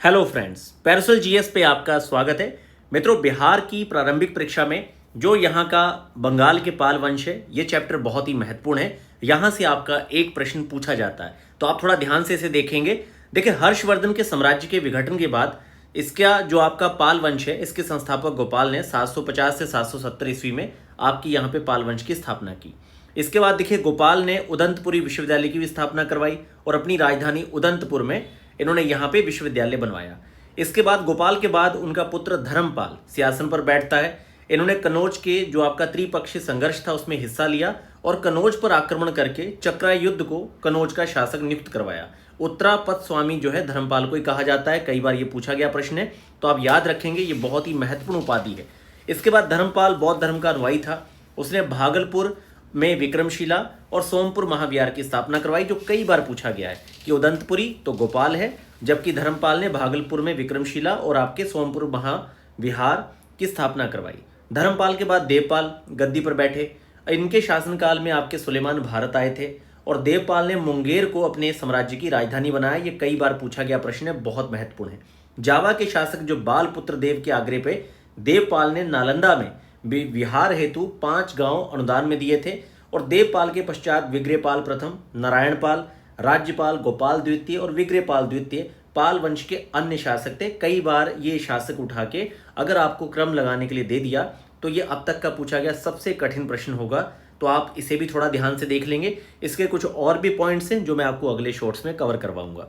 Hello friends, parasol GS पे आपका स्वागत है। मित्रों, बिहार की प्रारंभिक परीक्षा में जो यहाँ का बंगाल के पाल वंश है, ये चैप्टर बहुत ही महत्वपूर्ण है। यहाँ से आपका एक प्रश्न पूछा जाता है, तो आप थोड़ा ध्यान से इसे देखेंगे। देखिए, हर्षवर्धन के साम्राज्य के विघटन के बाद इसका जो आपका पाल वंश है, इसके संस्थापक गोपाल ने 750 से 770 ईस्वी में आपकी यहाँ पे पाल वंश की स्थापना की। इसके बाद देखिए, गोपाल ने उदंतपुरी विश्वविद्यालय की भी स्थापना करवाई और अपनी राजधानी उदंतपुर में इन्होंने यहाँ पे विश्वविद्यालय बनवाया। इसके बाद गोपाल के बाद उनका पुत्र धर्मपाल सिंहासन पर बैठता है। इन्होंने कनौज के जो आपका त्रिपक्षीय संघर्ष था उसमें हिस्सा लिया और कनौज पर आक्रमण करके चक्रा युद्ध को कनौज का शासक नियुक्त करवाया। उत्तरापथ स्वामी जो है धर्मपाल को ही कहा जाता है। कई बार ये पूछा गया प्रश्न है, तो आप याद रखेंगे, ये बहुत ही महत्वपूर्ण उपाधि है। इसके बाद धर्मपाल बौद्ध धर्म का अनुयायी था। उसने भागलपुर में विक्रमशिला और सोमपुर महाविहार की स्थापना करवाई, जो कई बार पूछा गया है कि उदंतपुरी तो गोपाल है, जबकि धर्मपाल ने भागलपुर में विक्रमशिला और आपके सोमपुर महाविहार की स्थापना करवाई। धर्मपाल के बाद देवपाल गद्दी पर बैठे। इनके शासनकाल में आपके सुलेमान भारत आए थे और देवपाल ने मुंगेर को अपने साम्राज्य की राजधानी बनाया। ये कई बार पूछा गया प्रश्न है, बहुत महत्वपूर्ण है। जावा के शासक जो बालपुत्र देव के आग्रह पे देवपाल ने नालंदा में विहार हेतु 5 गांव अनुदान में दिए थे और देवपाल के पश्चात विग्रहपाल प्रथम, नारायणपाल, राज्यपाल गोपाल द्वितीय और विग्रहपाल द्वितीय पाल वंश के अन्य शासक थे। कई बार ये शासक उठा के अगर आपको क्रम लगाने के लिए दे दिया तो ये अब तक का पूछा गया सबसे कठिन प्रश्न होगा, तो आप इसे भी थोड़ा ध्यान से देख लेंगे। इसके कुछ और भी पॉइंट्स हैं जो मैं आपको अगले शॉर्ट्स में कवर करवाऊंगा।